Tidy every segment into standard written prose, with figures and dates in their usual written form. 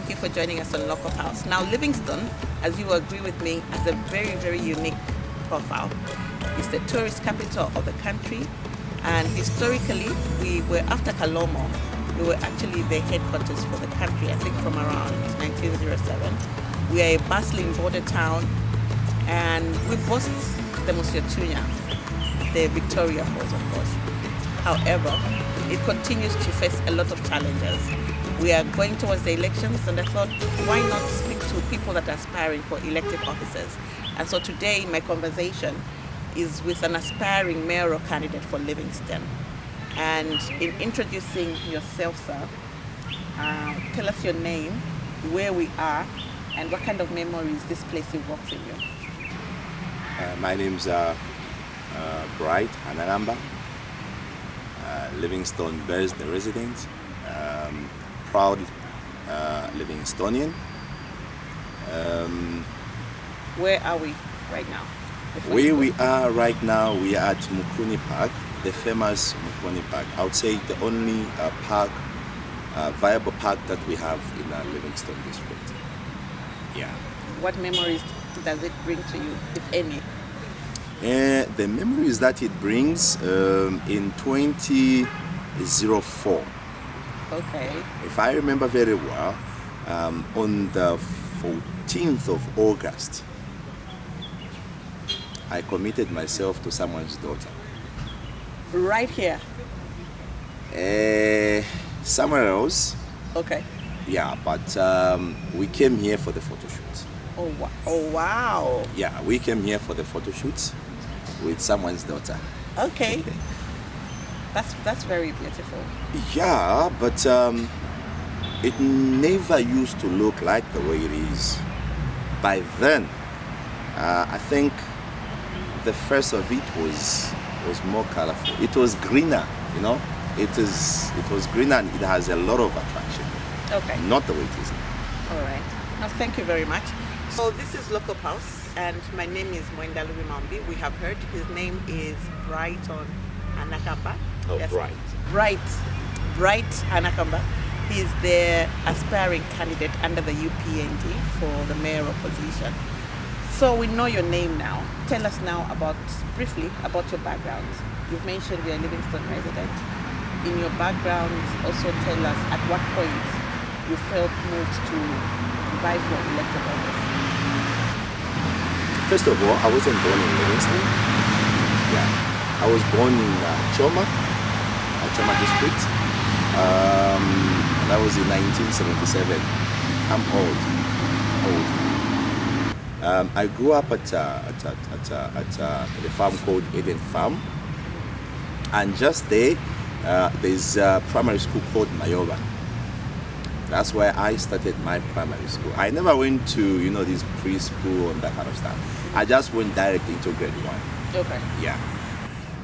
thank you for joining us on Local House. Now, Livingstone, as you will agree with me, has a very, very unique profile. It's the tourist capital of the country, and historically, we were after Kalomo. We were actually the headquarters for the country, I think from around 1907. We are a bustling border town, and we boast the Musyotunya, the Victoria Falls, of course. However, it continues to face a lot of challenges. We are going towards the elections, and I thought, why not speak to people that are aspiring for elective offices? And so today, my conversation is with an aspiring mayoral candidate for Livingstone. And in introducing yourself, sir, tell us your name, where we are, and what kind of memories this place evokes in you. My name's Bright Hanakamba. Livingstone bears the resident. Proud Livingstonian. Where are we right now? Where we are right now, we are at Mukuni Park, the famous Mukuni Park. I would say the only viable park that we have in our Livingstone district. Yeah. What memories does it bring to you, if any? The memories that it brings in 2004. Okay. If I remember very well, on the 14th of August, I committed myself to someone's daughter. Right here? Somewhere else. Okay. Yeah, but we came here for the photo shoot. Oh, wow. Yeah, we came here for the photo shoots with someone's daughter. Okay. That's very beautiful. Yeah, but it never used to look like the way it is. By then, I think the first of it was more colorful. It was greener, you know. It was greener, and it has a lot of attraction. Okay. Not the way it is now. All right. Now, thank you very much. So this is Local House, and my name is Mwenda Lubimambi. We have heard his name is Brighton Hanakamba. Oh, yes. Bright. Bright Hanakamba. He is the aspiring candidate under the UPND for the mayoral position. So we know your name now. Tell us now briefly about your background. You've mentioned you're a Livingstone resident. In your background, also tell us at what point you felt moved to vie for elected office. First of all, I wasn't born in Livingstone. Yeah, I was born in Choma district. That was in 1977. I'm old. I grew up at a farm called Eden Farm, and just there's a primary school called Mayoral. That's where I started my primary school. I never went to this preschool and that kind of stuff. I just went directly into grade 1. Okay. Yeah,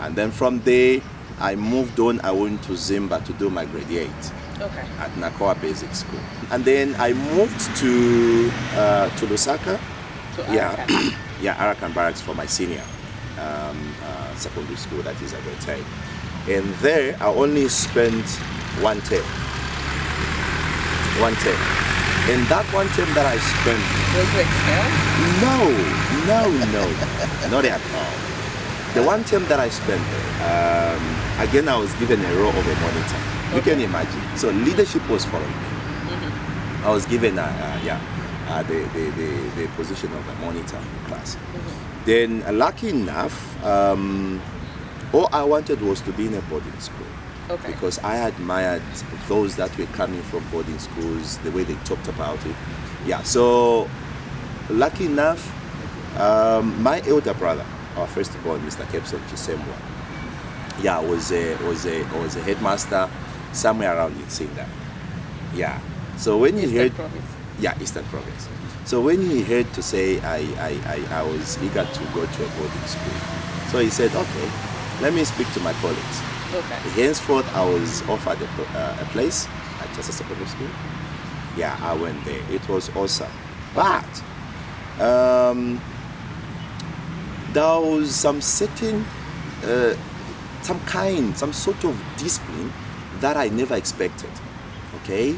and then from there I moved on. I went to Zimba to do my grade 8. Okay. At Nakoa Basic School, and then I moved to Lusaka. Arakan Barracks for my senior secondary school, that is at the time. And there I only spent one term. And that one term that I spent... Was you expelled? No, not at all. The one term that I spent there, again I was given a role of a monitor. You can imagine. So leadership was following me. Mm-hmm. I was given the position of a monitor in class. Mm-hmm. Then, lucky enough, all I wanted was to be in a boarding school. Okay. Because I admired those that were coming from boarding schools, the way they talked about it. Yeah. So, lucky enough, my elder brother, our firstborn, Mr. Kepson Chisemwa, was a headmaster somewhere around in Sinda. Yeah. So when he heard, Eastern Province. So when he heard to say I was eager to go to a boarding school, so he said, okay, let me speak to my colleagues. Okay. Henceforth, I was offered a place at Chester Secondary School. Yeah, I went there. It was awesome, but there was some certain, some sort of discipline that I never expected. Okay,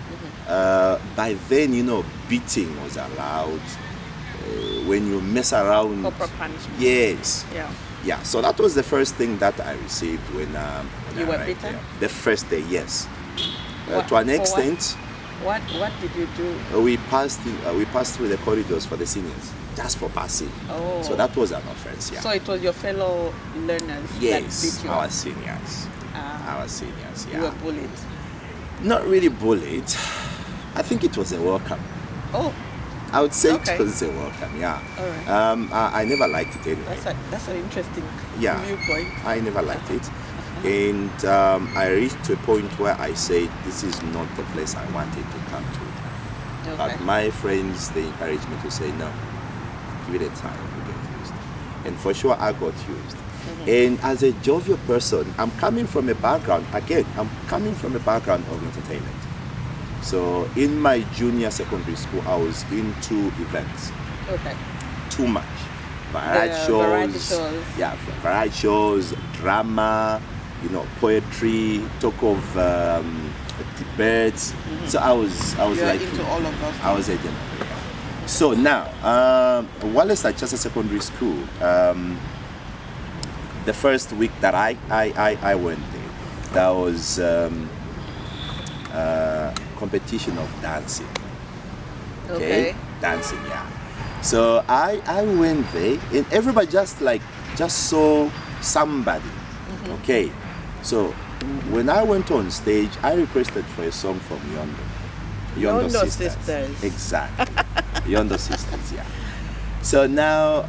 by then, beating was allowed. When you mess around. Corporal punishment. Yes. Yeah. Yeah. So that was the first thing that I received when You I were arrived beaten? there. The first day, yes. What- To an for what? extent, What did you do? we passed through the corridors for the seniors, just for passing. Oh. So that was an offense. Yeah. So it was your fellow learners yes, that beat you our up? seniors. Ah. Our seniors. Yeah. You were bullied. Not really bullied. I think it was a welcome. Oh, I would say Okay. it was a welcome. Yeah. all right. I never liked it anyway. That's an interesting Yeah. viewpoint. I never liked it. And I reached to a point where I said, this is not the place I wanted to come to. Okay. But my friends, they encouraged me to say, no, give it a time, you get used. And for sure, I got used. And as a jovial person, I'm coming from a background of entertainment. So in my junior secondary school, I was into events. Okay. Too much. Variety shows. Variety shows. Yeah, variety shows, drama, poetry, talk of debates. So I was You're like into all of those. I was a general. So now, whilst at Chester Secondary School, the first week that I went there, there was competition of dancing. Okay. Dancing, yeah. So I went there, and everybody just saw somebody. Okay. So when I went on stage, I requested for a song from Yondo Sisters. Exactly. Yondo Sisters, yeah. So now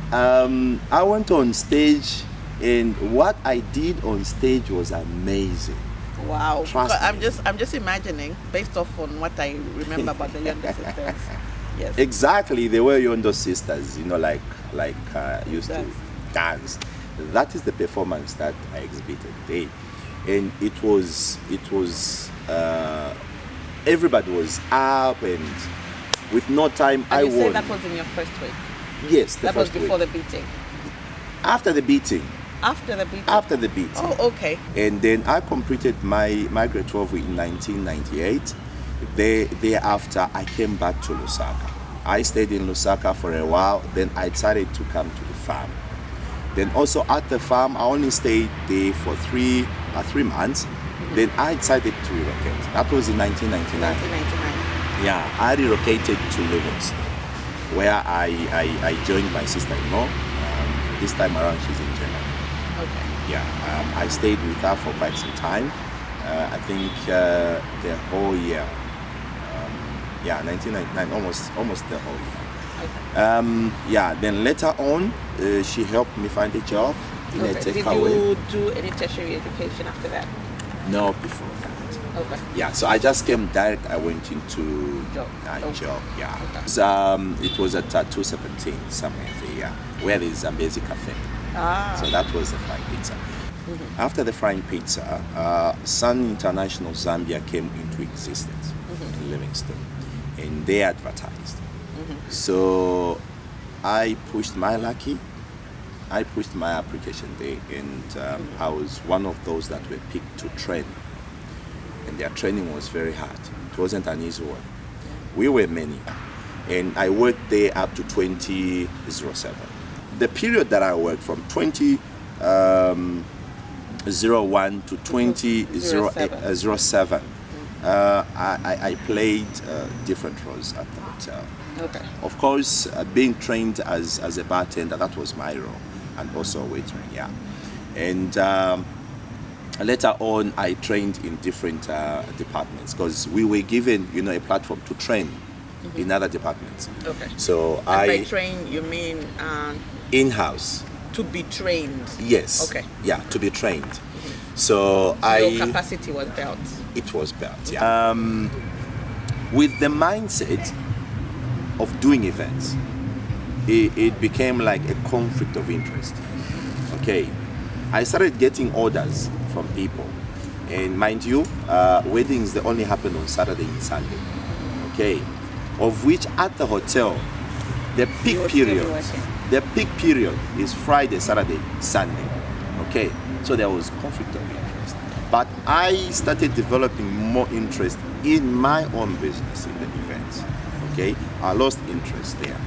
I went on stage, and what I did on stage was amazing. Wow. Trust I'm me. just imagining based off on what I remember about the Younger Sisters. Yes. Exactly, they were Yondo Sisters, used to dance. That is the performance that I exhibited there, and it was everybody was up, and with no time And I you won. said that was in your first week. Yes, the That was first before week. the beating. After the beating. After the beating. After the beating. Oh, okay. And then I completed my grade 12 in 1998. Thereafter, I came back to Lusaka. I stayed in Lusaka for a while. Then I decided to come to the farm. Then also at the farm, I only stayed there for 3 months. Then I decided to relocate. That was in 1999. 1999. Yeah, I relocated to Livingstone, where I joined my sister-in-law. This time around, she's in Germany. Okay. Yeah, I stayed with her for quite some time. I think the whole year. 1999, almost the whole year. Okay. Then later on, she helped me find a job in a Okay. Did takeaway. you do any tertiary education after that? No, before that. Okay. Yeah, so I just came direct. I went into Job. Okay. job. Yeah. Okay. So, it was at 217 somewhere there, yeah, where there's Zambezi Cafe. Ah. So that was the frying pizza. After the frying pizza, Sun International Zambia came into existence in Livingstone, and they advertised. So I pushed my lucky. I pushed my application there, and I was one of those that were picked to train. And their training was very hard. It wasn't an easy one. We were many, and I worked there up to 2007. The period that I worked from 2001 to 2007, I played different roles at the hotel. Okay. Of course, being trained as a bartender, that was my role, and also waitering, yeah. And later on, I trained in different departments because we were given, a platform to train in other departments. Okay. So And by train, you mean in-house. to be trained? Yes. Okay. Yeah, to be trained. So Your capacity was built. It was built, yeah. With the mindset of doing events, it became like a conflict of interest. Okay, I started getting orders from people, and mind you, weddings they only happen on Saturday and Sunday. Okay, of which at the hotel, the peak You were still period, working. the peak period is Friday, Saturday, Sunday. Okay, so there was conflict of interest. But I started developing more interest in my own business in the events. Okay, I lost interest there,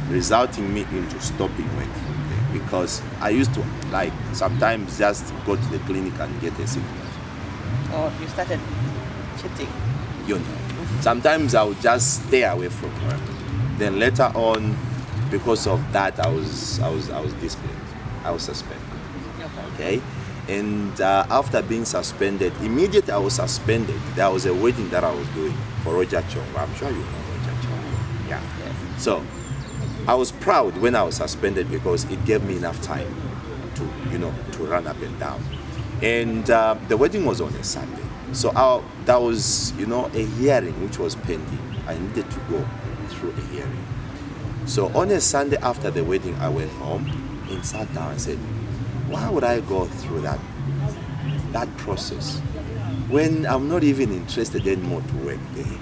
resulting me into stopping work from there because I used to like sometimes just go to the clinic and get a sickness. Or you started cheating. You know, sometimes I would just stay away from work. Then later on, because of that, I was disciplined. I was suspended. Okay. And after being suspended, immediately I was suspended. There was a wedding that I was doing for Roger Chong. I'm sure you know Roger Chong. Yeah. Yes. So I was proud when I was suspended because it gave me enough time to, to run up and down. And the wedding was on a Sunday. So that was, a hearing which was pending. I needed to go through a hearing. So on a Sunday after the wedding, I went home and sat down and said, why would I go through that process when I'm not even interested anymore to work there?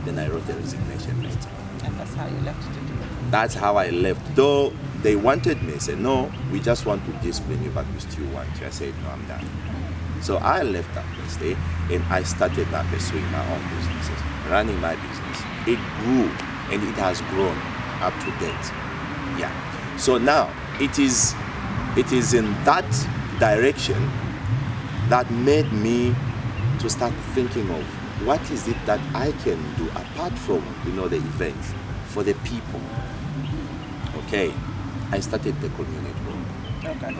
Then I wrote a resignation letter. And that's how you left to do it. That's how I left. Though they wanted me, said, no, we just want to discipline you, but we still want you. I said, no, I'm done. So I left that place there and I started now pursuing my own businesses, running my business. It grew and it has grown up to date. Yeah. So now it is in that direction that made me to start thinking of what is it that I can do apart from, the events for the people. Okay, I started the community work.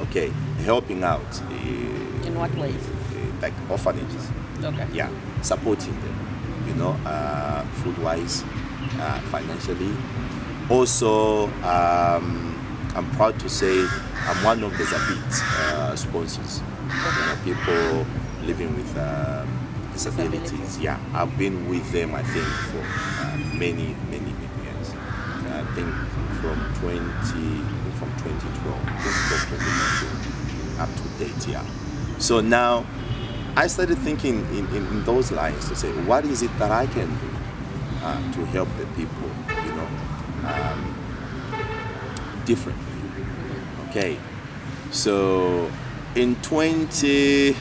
Okay, helping out. In what ways? Like orphanages. Okay. Yeah, supporting them, food-wise, financially. Also, I'm proud to say I'm one of the Zabit sponsors. People living with disabilities. Yeah, I've been with them, I think, for many years. I think from 2012, 2019 up to date. Yeah. So now I started thinking in those lines to say, what is it that I can do to help the people, differently. Okay, so in 2016,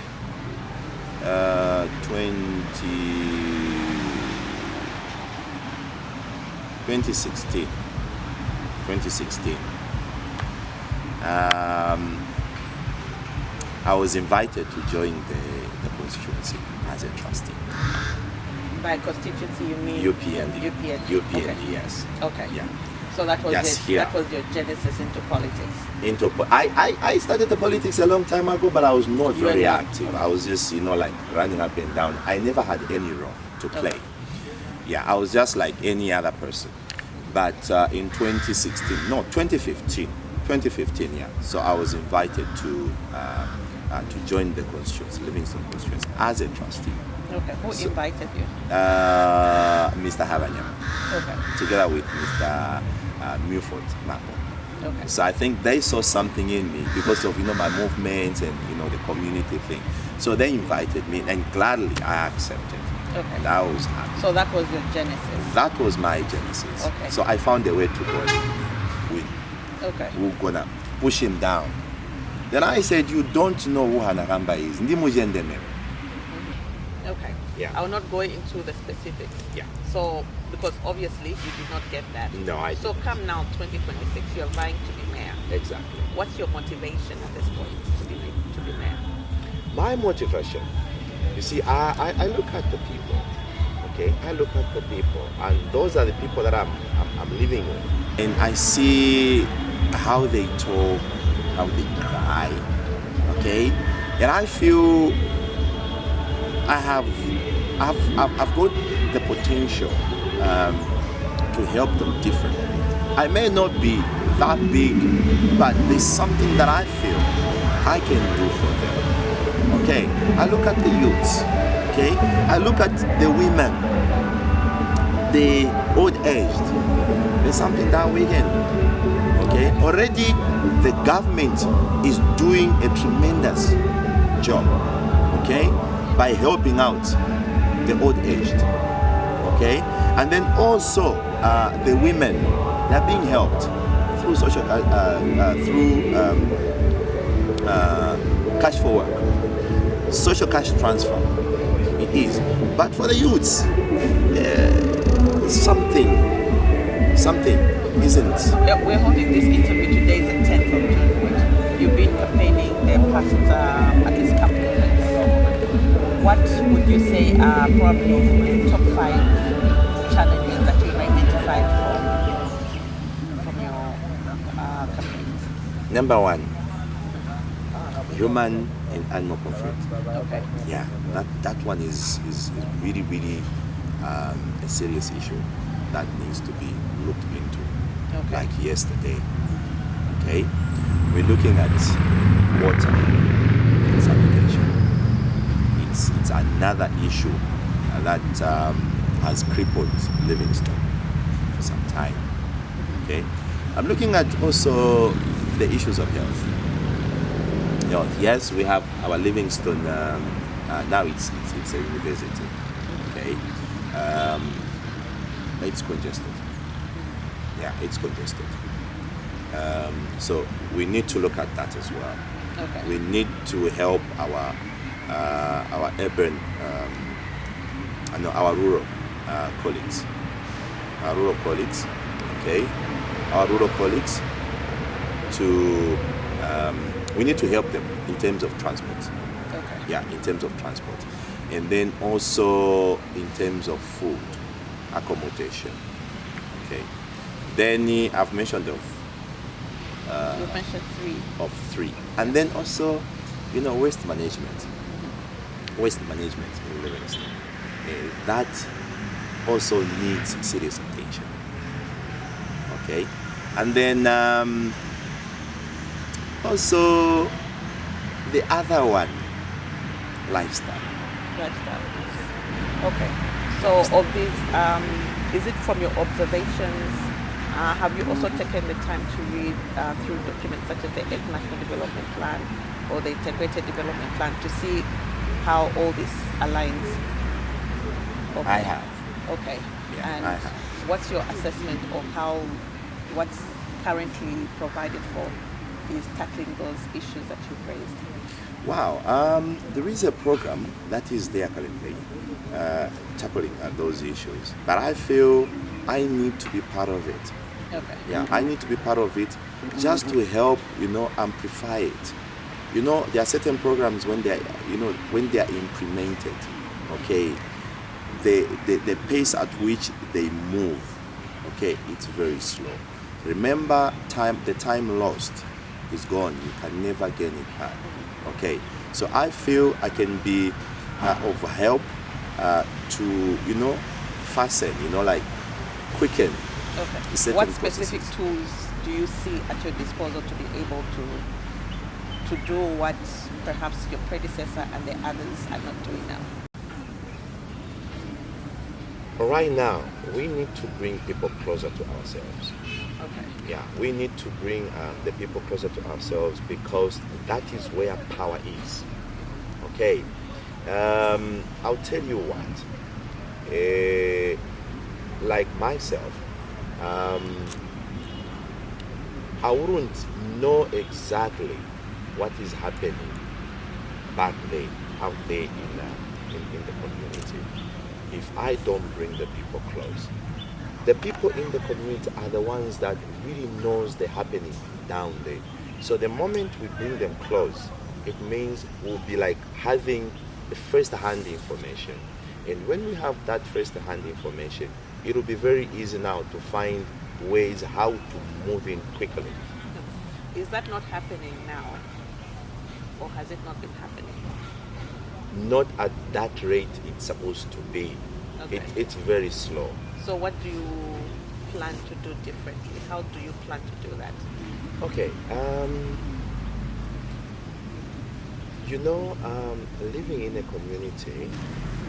I was invited to join the constituency as a trustee. By constituency, you mean UPND. UPND. Okay. Yes. Okay. Yeah. So that was That was your genesis into politics. I started the politics a long time ago, but I was not very active. I was just like running up and down. I never had any role to play. Okay. Yeah, I was just like any other person. But in 2015, yeah. So I was invited to join the constituency, Livingstone constituency, as a trustee. Okay. Who invited you? Mr. Havanyama. Okay. Together with Mr. Milford Mako. Okay. So I think they saw something in me because of my movements and the community thing. So they invited me and gladly I accepted. Okay. And I was happy. So that was your genesis. That was my genesis. Okay. So I found a way to go with. Okay. We're gonna push him down. Then I said, you don't know who Hanakamba is. Okay. Yeah. I will not go into the specifics. Yeah. So, because obviously you did not get that. No, I So didn't. come now, 2026, you're vying to be mayor. Exactly. What's your motivation at this point to be mayor? My motivation, you see, I look at the people, okay? I look at the people, and those are the people that I'm living with. And I see how they talk, how they cry, okay? And I feel I've got the potential to help them differently. I may not be that big, but there's something that I feel I can do for them. Okay, I look at the youths. Okay, I look at the women, the old-aged. There's something that we can do. Okay, already the government is doing a tremendous job. Okay, by helping out the old-aged. Okay, and then also the women, they're being helped through social, through cash for work. social cash transfer. It is. But for the youths, something, isn't. Yeah, we're holding this interview today, the 10th of June. You've been campaigning the past at least couple of months. What would you say are probably the top 5 challenges that you've identified from your campaigns? Number 1, human and animal conflict. Okay. Yeah, that one is really, really a serious issue that needs to be looked into. Okay. Like yesterday. Okay, we're looking at water sanitation. It's another issue that has crippled Livingstone for some time. Okay, I'm looking at also the issues of health. Yes, we have our Livingstone. Now it's a university. Okay, it's congested. Yeah, it's congested. So we need to look at that as well. Okay. We need to help our urban, our rural colleagues. Our rural colleagues, okay? Our rural colleagues we need to help them in terms of transport. Okay. Yeah, in terms of transport. And then also in terms of food, accommodation. Okay. Then I've mentioned You mentioned 3. of 3. And then also, waste management. Waste management in Livingstone. That also needs serious attention. Okay. And then also the other one, lifestyle. Okay. So of these, is it from your observations? Have you also taken the time to read through documents such as the National Development Plan or the Integrated Development Plan to see how all this aligns? Okay. I have. Okay. Yeah, And I have. what's your assessment of what's currently provided for is tackling those issues that you've raised? Wow, there is a program that is there currently tackling those issues, but I feel I need to be part of it. Okay. Yeah, I need to be part of it just to help, amplify it. There are certain programs when they are implemented, okay, the pace at which they move, okay, it's very slow. Remember, the time lost is gone. You can never gain it back. Okay, so I feel I can be of help to fasten, quicken. Okay. What specific tools do you see at your disposal to be able to do what perhaps your predecessor and the others are not doing now? Right now, we need to bring people closer to ourselves. Okay. Yeah, we need to bring the people closer to ourselves because that is where power is. Okay, I'll tell you what. Like myself, I wouldn't know exactly what is happening back there, out there in the community, if I don't bring the people close. The people in the community are the ones that really knows the happening down there. So the moment we bring them close, it means we'll be like having the first-hand information. And when we have that first-hand information, it'll be very easy now to find ways how to move in quickly. Is that not happening now? Or has it not been happening? Not at that rate it's supposed to be. Okay. It's very slow. So what do you plan to do differently? How do you plan to do that? Okay. Living in a community,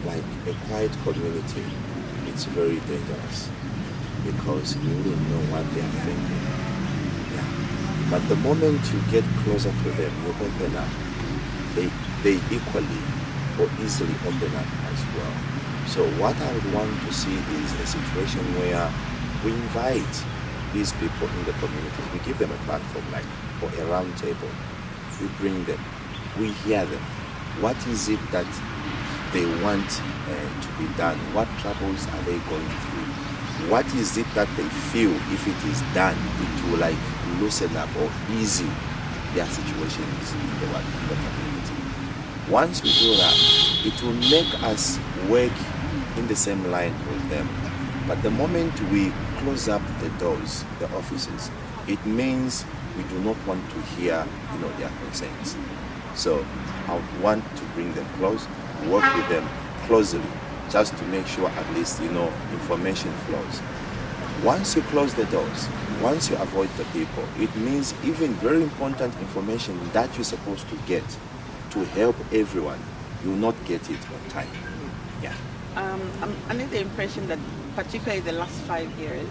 like a quiet community, it's very dangerous because you don't know what they are thinking. Yeah. But the moment you get closer to them, you open up, they equally or easily open up as well. So what I would want to see is a situation where we invite these people in the communities, we give them a platform or a round table, we bring them, we hear them, What is it that they want to be done? What troubles are they going through? What is it that they feel if it is done, it will like loosen up or easy their situations in the community? Once we do that, it will make us work in the same line with them. But the moment we close up the doors, the offices, it means we do not want to hear, their concerns. So I would want to bring them close, work with them closely, just to make sure at least, information flows. Once you close the doors, once you avoid the people, it means even very important information that you're supposed to get to help everyone, you will not get it on time. Yeah. I'm under the impression that particularly the last 5 years,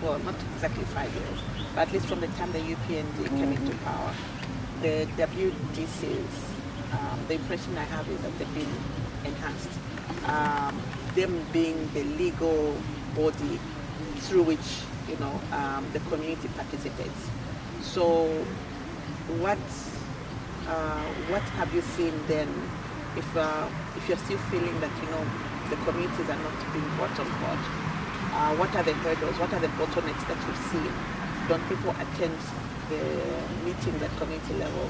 well, not exactly 5 years, but at least from the time the UPND came into power, the WDCs, the impression I have is that they've been enhanced. Them being the legal body through which, the community participates. So what have you seen then, if you're still feeling that, the communities are not being brought on board? What are the hurdles? What are the bottlenecks that you've seen? Don't people attend the meetings at community level,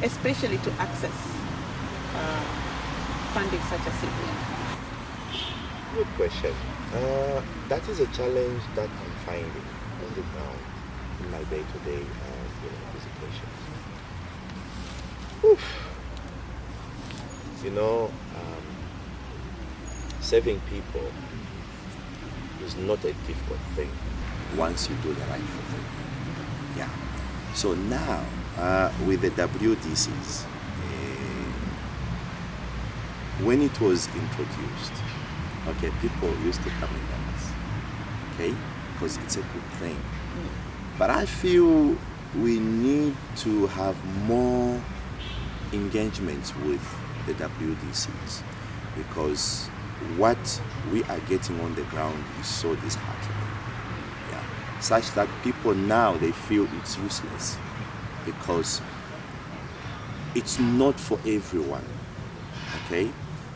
especially to access funding such as CPF? Good question. That is a challenge that I'm finding on the ground in my day-to-day visitations. Serving people is not a difficult thing once you do the right thing. Yeah. So now, with the WDCs, when it was introduced, okay, people used to come in numbers, okay, because it's a good thing. But I feel we need to have more engagements with the WDCs, because what we are getting on the ground is so disheartening. Yeah. Such that people now, they feel it's useless because it's not for everyone. Okay?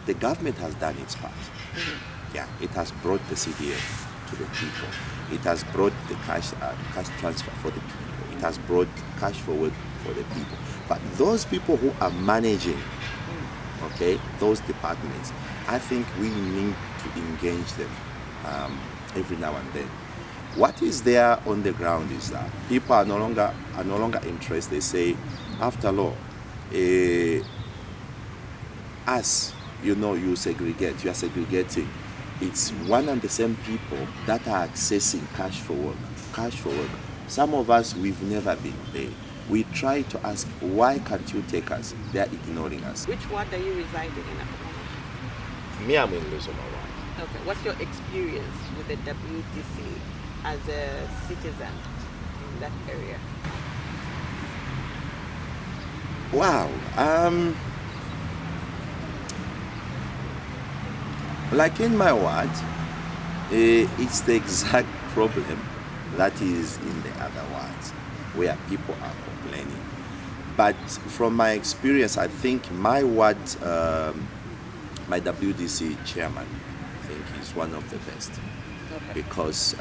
The government has done its part. Yeah, it has brought the CDF to the people. It has brought the cash transfer for the people. It has brought cash for work for the people. But those people who are managing, okay, those departments, I think we need to engage them every now and then. What is there on the ground is that people are no longer interested. They say, after all, us, you segregate. You are segregating. It's one and the same people that are accessing cash for work. Some of us, we've never been there. We try to ask, why can't you take us? They are ignoring us. Which ward are you residing in at the moment? Me, I'm in Livingstone ward. Okay. What's your experience with the WDC as a citizen in that area? Wow. Like in my ward, it's the exact problem that is in the other wards where people are complaining. But from my experience, I think my ward, my WDC chairman, I think he's one of the best. Okay. Because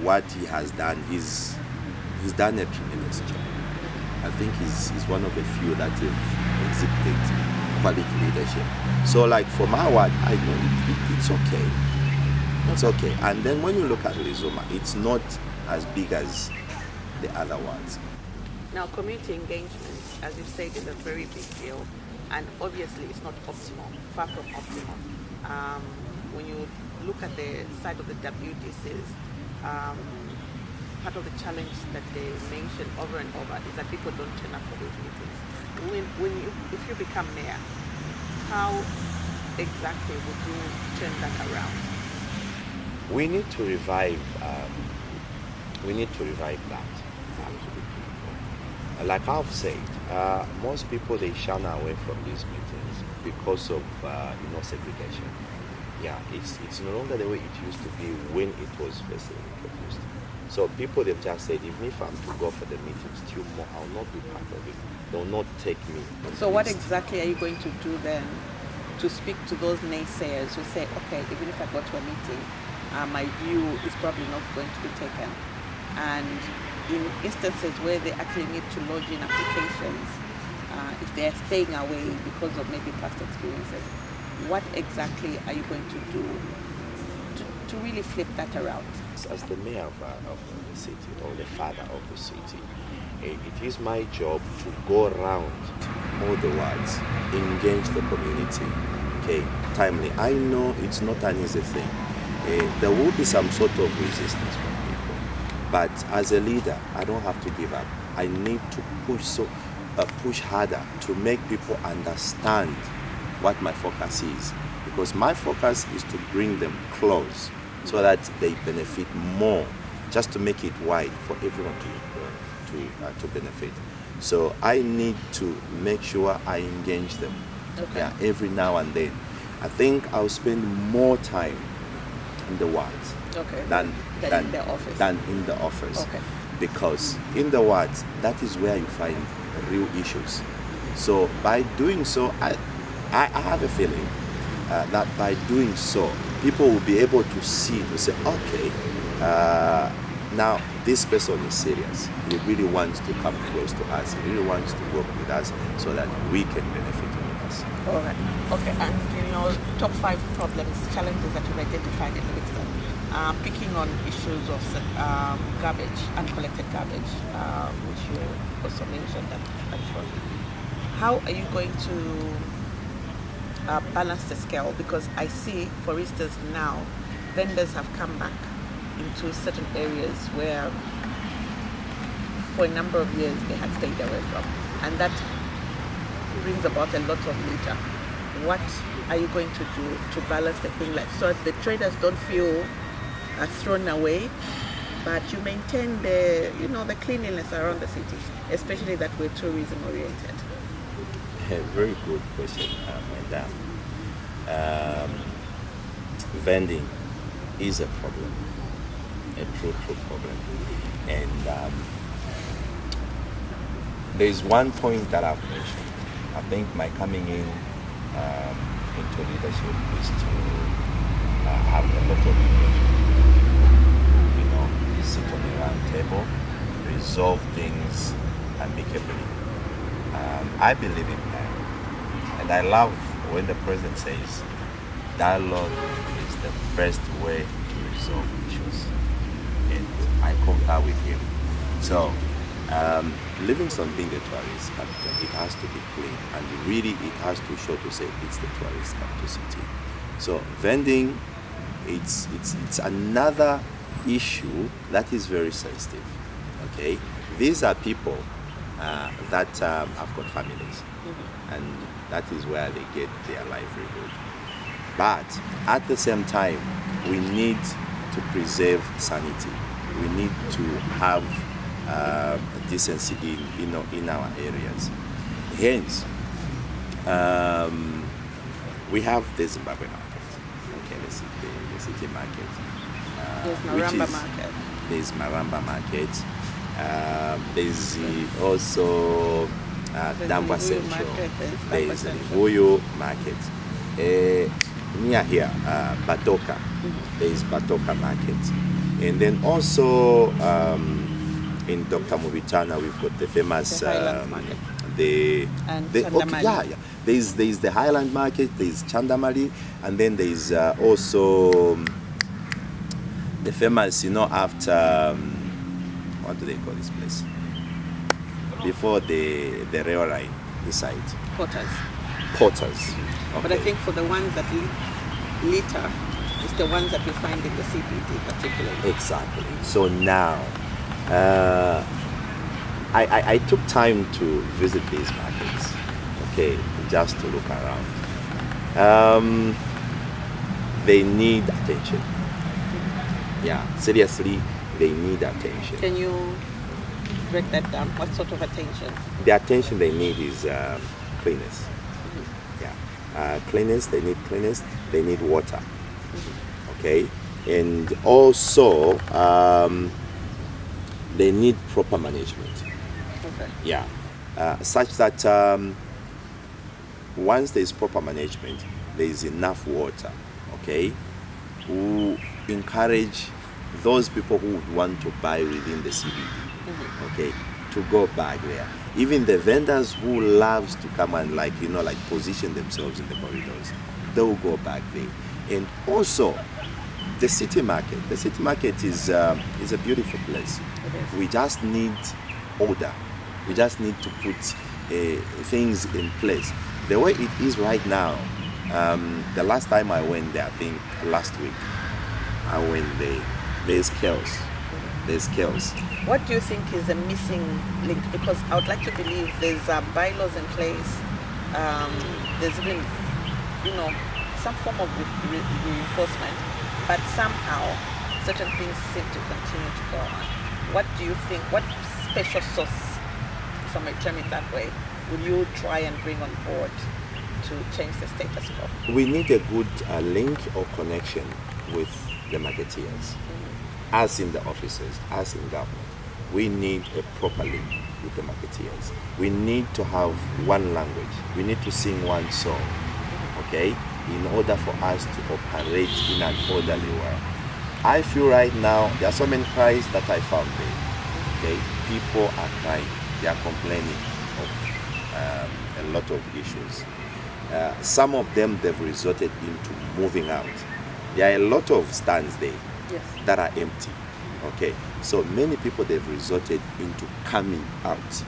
what he has done, he's done a tremendous job. I think he's one of the few that have exhibited quality leadership. So like for my ward, I know it's okay. It's okay. And then when you look at Rizoma, it's not as big as the other wards. Now, community engagement, as you've said, is a very big deal, and obviously it's not optimal, far from optimal. When you look at the side of the WDCs, part of the challenge that they mention over and over is that people don't turn up for those meetings. If you become mayor, how exactly would you turn that around? We need to revive that. Like I've said, most people, they shun away from these meetings because of segregation. Yeah, it's no longer the way it used to be when it was first introduced. So people have just said, even if I'm to go for the meetings tomorrow, I'll not be part of it. They'll not take me. So what exactly are you going to do then to speak to those naysayers who say, okay, even if I go to a meeting, my view is probably not going to be taken? And in instances where they actually need to lodge in applications, if they are staying away because of maybe past experiences, what exactly are you going to do to really flip that around? As the mayor of the city, or the father of the city, it is my job to go around all the wards, engage the community, okay, timely. I know it's not an easy thing. There will be some sort of resistance from people, but as a leader, I don't have to give up. I need to push harder to make people understand what my focus is, because my focus is to bring them close so that they benefit more, just to make it wide for everyone to benefit. So I need to make sure I engage them, okay, every now and then. I think I'll spend more time in the wards, okay, than in the office. Than in the office. Okay. Because in the wards, that is where you find real issues. So by doing so, I have a feeling that by doing so, people will be able to see, to say, okay, now this person is serious. He really wants to come close to us. He really wants to work with us so that we can benefit from us. All right. Okay. And top 5 problems, challenges that you've identified in Livingstone, picking on issues of garbage, uncollected garbage, which you also mentioned, I'm sure. How are you going to balance the scale? Because I see, for instance, now vendors have come back into certain areas where for a number of years they had stayed away from, and that brings about a lot of litter. What are you going to do to balance the thing, like, so that the traders don't feel thrown away, but you maintain the cleanliness around the city, especially that we're tourism oriented? Very good question, madam. Vending is a problem, a true problem. And there's one point that I've mentioned. I think my coming in into leadership is to have a lot of engagement. Sit on a round table, resolve things amicably. I believe in that. And I love when the president says dialogue is the best way to resolve issues. And I concur with him. So, Livingstone being a tourist capital, it has to be clean, and really it has to show to say it's the tourist capital city. So vending, it's another issue that is very sensitive. Okay, these are people that have got families, and that is where they get their livelihood. But at the same time, we need to preserve sanity. We need to have decency in our areas. Hence, we have the Zimbabwe market. Okay, the city market. There's Maramba market. There's Maramba market. There's also Dambwa Central. There's the Vuyo market. Near here, Batoka. There's Batoka market. And then also in Dr. Mubitana, we've got the famous market. There's the Highland Market, there's Chandamali, and then there's also the famous, after what do they call this place? Before the rail line, this side. Porters. Okay. But I think for the ones that litter, it's the ones that you find in the CBD particularly. Exactly. So now, I took time to visit these markets, okay, just to look around. They need attention. Yeah, seriously, they need attention. Can you break that down? What sort of attention? The attention they need is cleanness. Yeah, cleanness, they need water. Okay, and also they need proper management. Okay. Yeah, such that once there is proper management, there is enough water. Okay, who encourage those people who would want to buy within the CBD. Okay, to go back there. Even the vendors who loves to come and like position themselves in the corridors, they will go back there. And also, the city market. The city market is a beautiful place. We just need order. We just need to put things in place. The way it is right now, the last time I went there, I think last week, I went there. There's chaos. There's chaos. What do you think is a missing link? Because I would like to believe there's bylaws in place. There's even, some form of reinforcement, but somehow certain things seem to continue to go on. What do you think? What special sauce, if I may term it that way, will you try and bring on board to change the status quo? We need a good link or connection with the marketeers. Us in the offices, us in government. We need a proper link with the marketeers. We need to have one language. We need to sing one song, okay, in order for us to operate in an orderly way. I feel right now, there are so many cries that I found there, okay? People are crying, they are complaining of a lot of issues. Some of them, they've resorted into moving out. There are a lot of stands there that are empty. Okay, so many people, they've resorted into coming out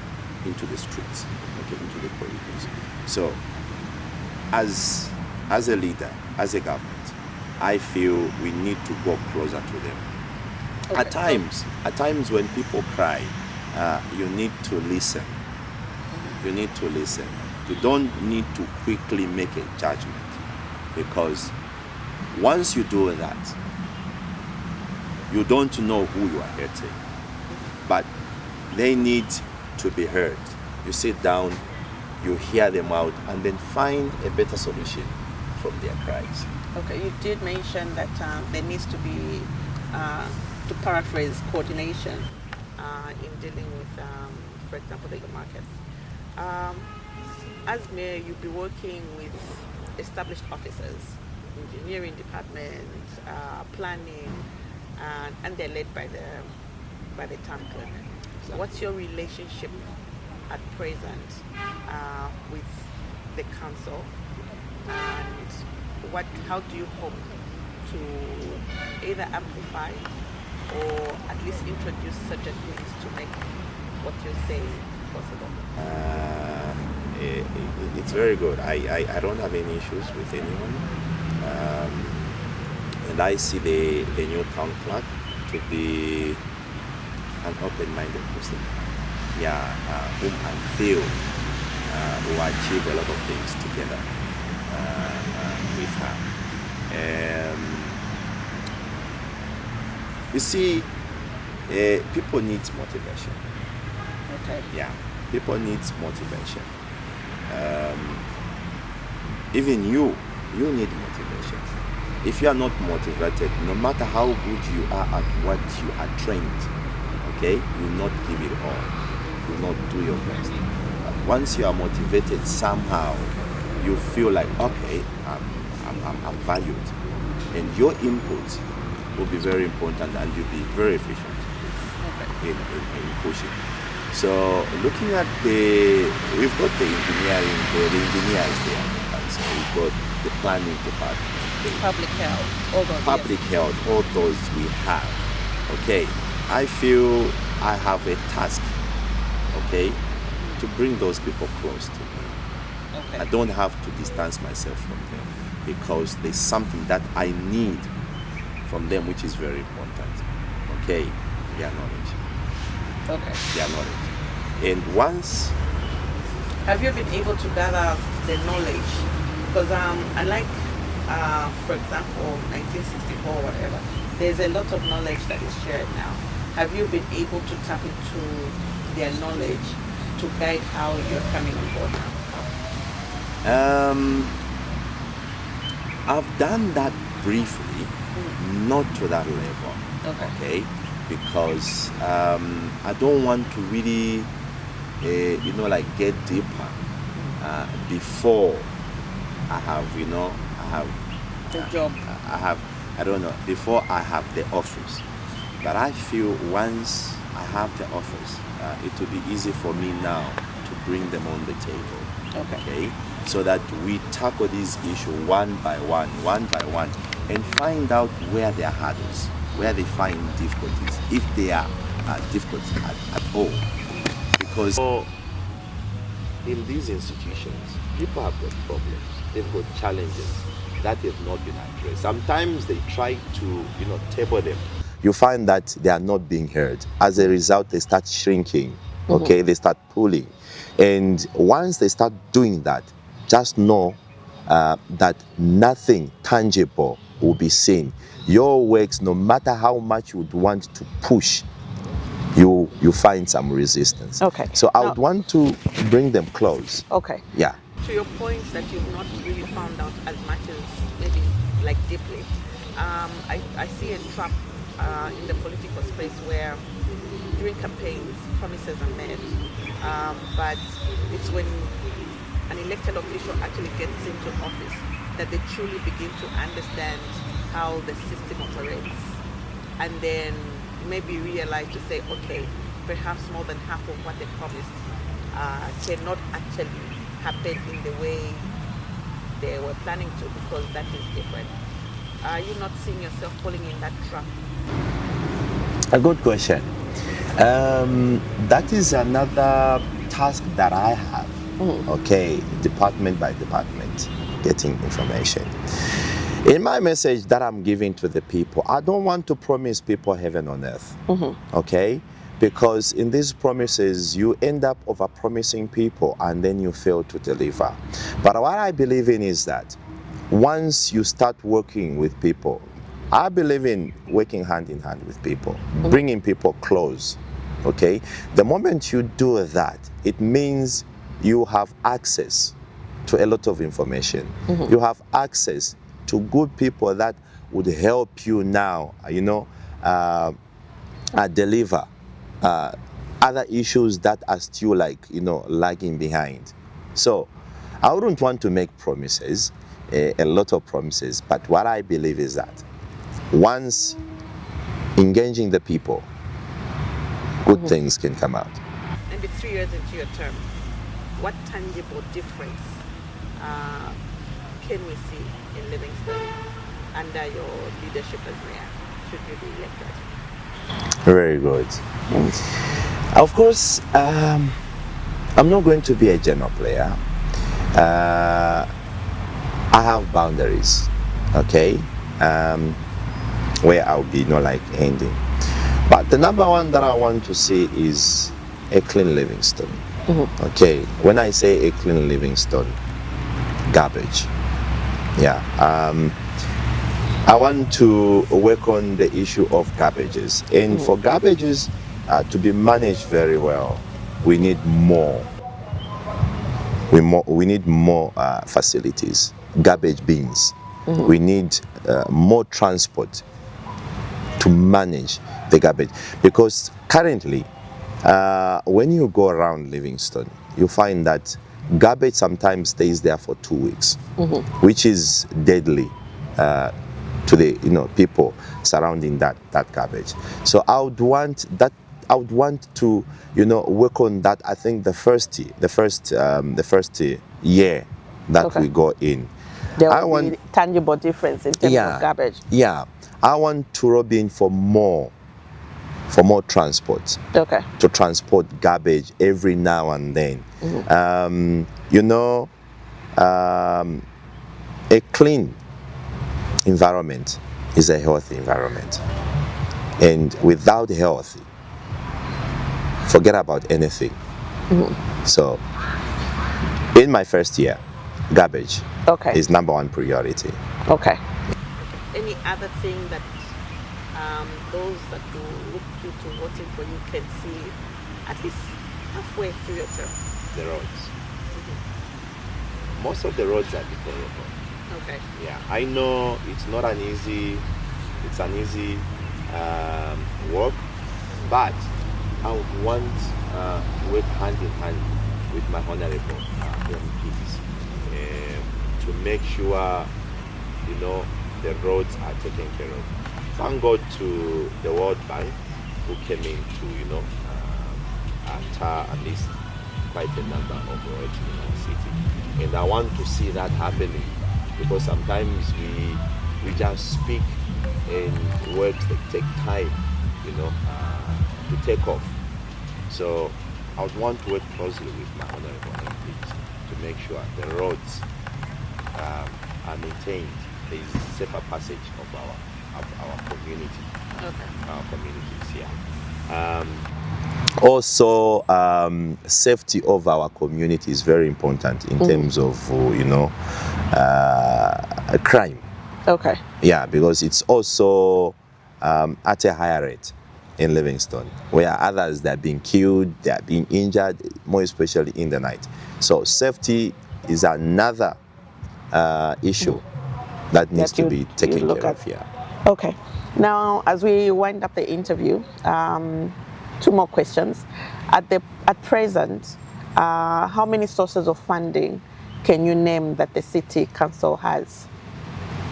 into the streets, okay, into the corridors. So as a leader, as a government, I feel we need to go closer to them. Okay. At times when people cry, you need to listen. You need to listen. You don't need to quickly make a judgment, because once you do that, you don't know who you are hurting, but they need to be heard. You sit down, you hear them out, and then find a better solution from their cries. Okay, you did mention that there needs to be, to paraphrase, coordination in dealing with, for example, the markets. As mayor, you'll be working with established officers, engineering department, planning, and they're led by the town clerk. So what's your relationship at present with the council, and how do you hope to either amplify or at least introduce certain things to make what you're saying possible? It's very good. I don't have any issues with anyone. And I see the new town clerk to be an open-minded person. Whom I feel will achieve a lot of things together with her. You see, people need motivation. Okay. Yeah, people need motivation. Even you need motivation. If you are not motivated, no matter how good you are at what you are trained, okay, you will not give it all. You will not do your best. But once you are motivated, somehow you feel like, okay, I'm valued, and your input will be very important, and you'll be very efficient in pushing. So looking at we've got the engineers there, so we've got the planning department, Public health, all those we have. Okay, I feel I have a task, okay, to bring those people close to me. Okay. I don't have to distance myself from them, because there's something that I need from them, which is very important. Okay, their knowledge. Okay. Their knowledge. And once... Have you been able to gather the knowledge? Because I like, for example, 1964 or whatever, there's a lot of knowledge that is shared now. Have you been able to tap into their knowledge to guide how you're coming on board now? I've done that briefly, not to that level. Okay. because I don't want to really, get deeper before I have, The job. before I have the office. But I feel once I have the office, it will be easy for me now to bring them on the table. Okay? So that we tackle this issue one by one, and find out where there are hurdles, where they find difficulties, if there are difficulties at all. Because in these institutions, people have got problems, they've got challenges that have not been addressed. Sometimes they try to, table them. You find that they are not being heard. As a result, they start shrinking, okay? They start pulling. And once they start doing that, just know that nothing tangible will be seen. Your works, no matter how much you would want to push, you find some resistance. Okay. So I would want to bring them close. Okay. Yeah. To your point that you've not really found out as much as maybe like deeply, I see a trap in the political space where during campaigns promises are made, but it's when an elected official actually gets into office that they truly begin to understand how the system operates, and then maybe realize to say, okay, perhaps more than half of what they promised cannot actually happen in the way they were planning to, because that is different. Are you not seeing yourself falling in that trap? A good question. That is another task that I have. Okay, department by department, getting information. In my message that I'm giving to the people, I don't want to promise people heaven on earth. Okay? Because in these promises, you end up over-promising people and then you fail to deliver. But what I believe in is that once you start working with people, I believe in working hand in hand with people, bringing people close. Okay? The moment you do that, it means you have access to a lot of information. You have access to good people that would help you now, deliver other issues that are still lagging behind. So I wouldn't want to make promises, a lot of promises, but what I believe is that once engaging the people, good things can come out. Maybe 3 years into your term, what tangible difference can we see in Livingstone under your leadership as mayor, should you be elected? Very good. Of course, I'm not going to be a general player. I have boundaries, okay, where I'll be ending. But the number one that I want to see is a clean Livingstone. Okay, when I say a clean Livingstone, garbage. Yeah. I want to work on the issue of garbages, and for garbages to be managed very well, we need more. We need more facilities, garbage bins. We need more transport to manage the garbage, because currently, when you go around Livingstone, you find that garbage sometimes stays there for 2 weeks, which is deadly to the people surrounding that garbage. So I would want to work on that. I think the first year that we go in, There will be tangible difference in terms of garbage. Yeah, I want to rub in for more transport. Okay. To transport garbage every now and then. A clean environment is a healthy environment, and without health, forget about anything. So in my first year, garbage is number one priority. Okay. Any other thing that those that will look you to voting for you can see at least halfway through your term? The roads. Most of the roads are deplorable. Okay. Yeah, I know it's not an easy work But I would want to work hand in hand with my honorable MPs to make sure, the roads are taken care of. Thank God to the World Bank who came in to, tar at least quite a number of roads in our city. And I want to see that happening, because sometimes we just speak and works that take time, to take off. So I would want to work closely with my honorable MPs to make sure the roads are maintained. There is safer passage of our community, our communities. Yeah. Also, safety of our community is very important in terms of crime. Okay. Yeah, because it's also at a higher rate in Livingstone, where others, they're being killed, they're being injured, more especially in the night. So safety is another issue that needs to be taken care of. Yeah. Okay. Now, as we wind up the interview, 2 more questions. At present, how many sources of funding can you name that the city council has,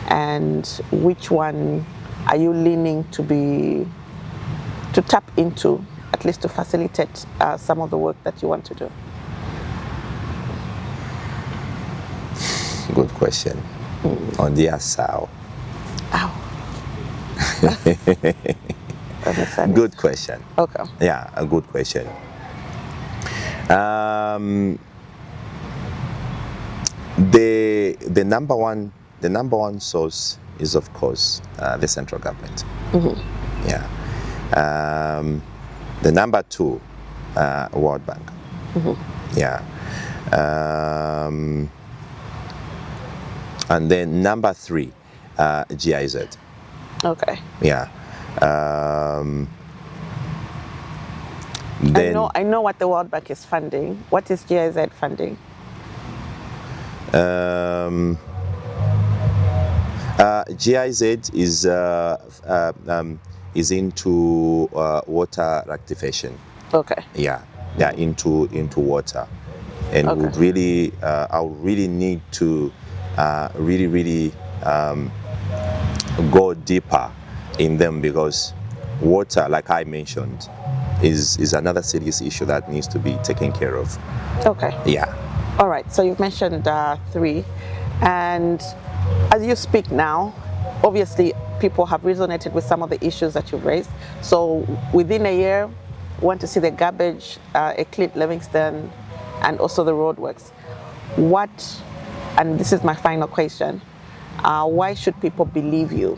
and which one are you leaning to tap into, at least to facilitate some of the work that you want to do? Good question. On the Asao. Ow. Good question. Okay. Yeah, a good question. The number one source is, of course, the central government. Yeah. The number 2, World Bank. Yeah. And then number 3, GIZ. Okay. Yeah. Then I know what the World Bank is funding. What is GIZ funding? GIZ is into water rectification. Okay. Yeah, into water, and Okay. would really I would really need to really go deeper in them, because water, like I mentioned, is another serious issue that needs to be taken care of. Okay. Yeah. All right. So you've mentioned 3, and as you speak now, obviously people have resonated with some of the issues that you've raised. So within a year, we want to see the garbage, a clean Livingstone, and also the roadworks. And this is my final question, why should people believe you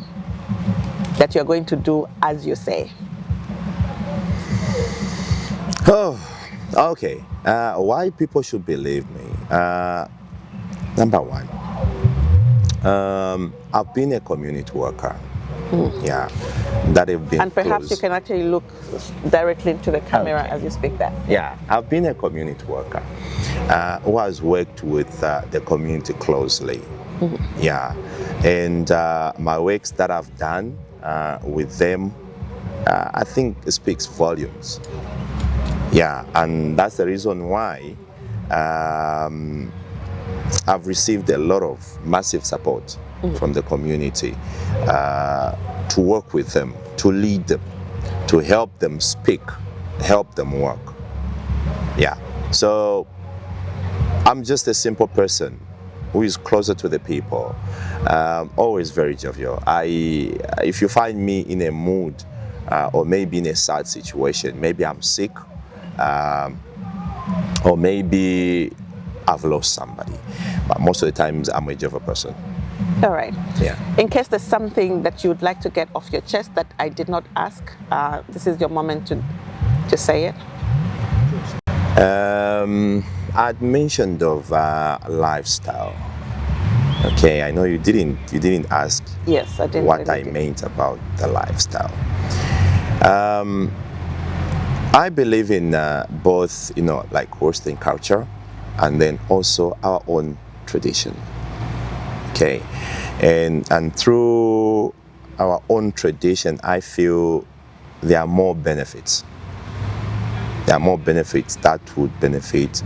that you're going to do as you say? Oh, okay. Why people should believe me? Number 1, I've been a community worker. Yeah, that have been. And perhaps you can actually look directly into the camera as you speak that. Yeah, I've been a community worker who has worked with the community closely. Yeah, and my works that I've done with them, I think it speaks volumes. Yeah, and that's the reason why I've received a lot of massive support from the community to work with them, to lead them, to help them speak, help them work. Yeah, so I'm just a simple person who is closer to the people, always very jovial. If you find me in a mood or maybe in a sad situation, maybe I'm sick, or maybe I've lost somebody, but most of the times I'm a jovial person. All right. Yeah. In case there's something that you would like to get off your chest that I did not ask, this is your moment to say it. I'd mentioned of lifestyle. Okay, I know you didn't ask. Yes, I didn't. What I meant about the lifestyle. I believe in both, like Western culture, and then also our own tradition. Okay, and through our own tradition, I feel there are more benefits There are more benefits that would benefit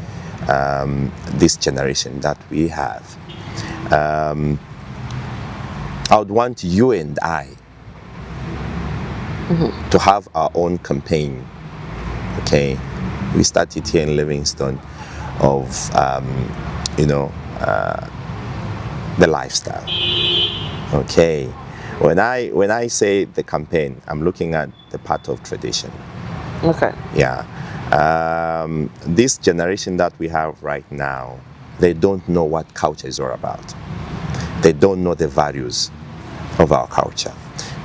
this generation that we have. I would want you and I to have our own campaign. Okay, we started here in Livingstone of the lifestyle. Okay, when I say the campaign, I'm looking at the part of tradition. Okay. Yeah. This generation that we have right now, they don't know what culture is all about. They don't know the values of our culture.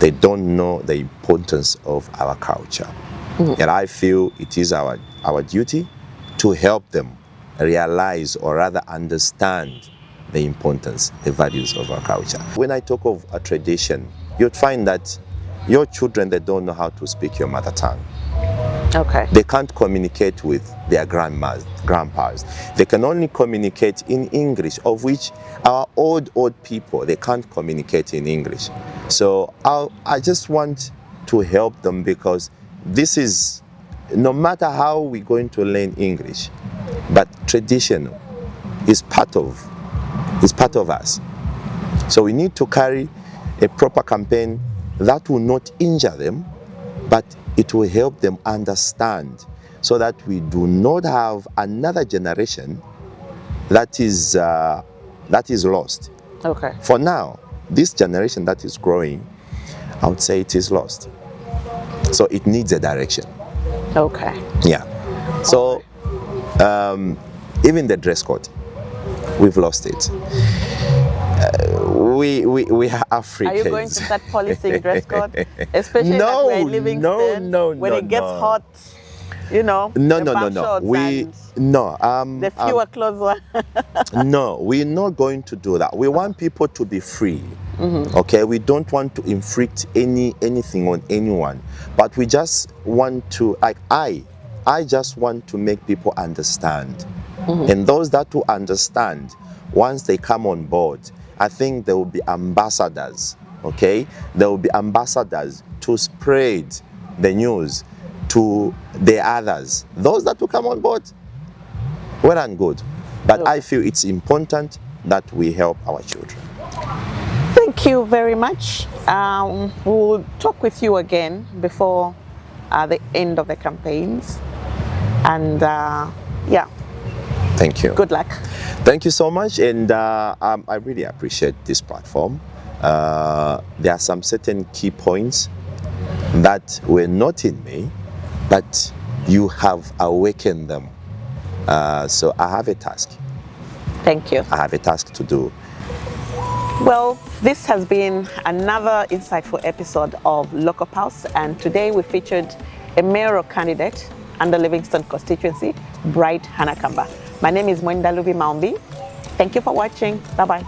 They don't know the importance of our culture. And I feel it is our duty to help them realize, or rather understand, the importance, the values of our culture. When I talk of a tradition, you'd find that your children, they don't know how to speak your mother tongue. Okay. They can't communicate with their grandpas. They can only communicate in English, of which our old people, they can't communicate in English. So I just want to help them, because this is, no matter how we're going to learn English, but tradition is part of us. So we need to carry a proper campaign that will not injure them, but it will help them understand, so that we do not have another generation that is lost. Okay. For now, this generation that is growing, I would say it is lost. So it needs a direction. Okay. Yeah. So even the dress code, we've lost it. We are Africans. Are you going to start policing dress code, especially that we're in Livingstone, when it gets hot? No. The fewer clothes one. No, we're not going to do that. We want people to be free. Okay, we don't want to inflict anything on anyone, but we just want to, like, I just want to make people understand. And those that will understand, once they come on board, I think there will be ambassadors. Okay, there will be ambassadors to spread the news to the others. Those that will come on board, well and good. But I feel it's important that we help our children. Thank you very much. We'll talk with you again before the end of the campaigns. And yeah. Thank you. Good luck. Thank you so much. And I really appreciate this platform. There are some certain key points that were not in me, but you have awakened them. So I have a task. Thank you. I have a task to do. Well, this has been another insightful episode of Local Pulse, and today we featured a mayoral candidate under Livingstone constituency, Bright Hanakamba. My name is Mwendalubi Maumbi. Thank you for watching. Bye-bye.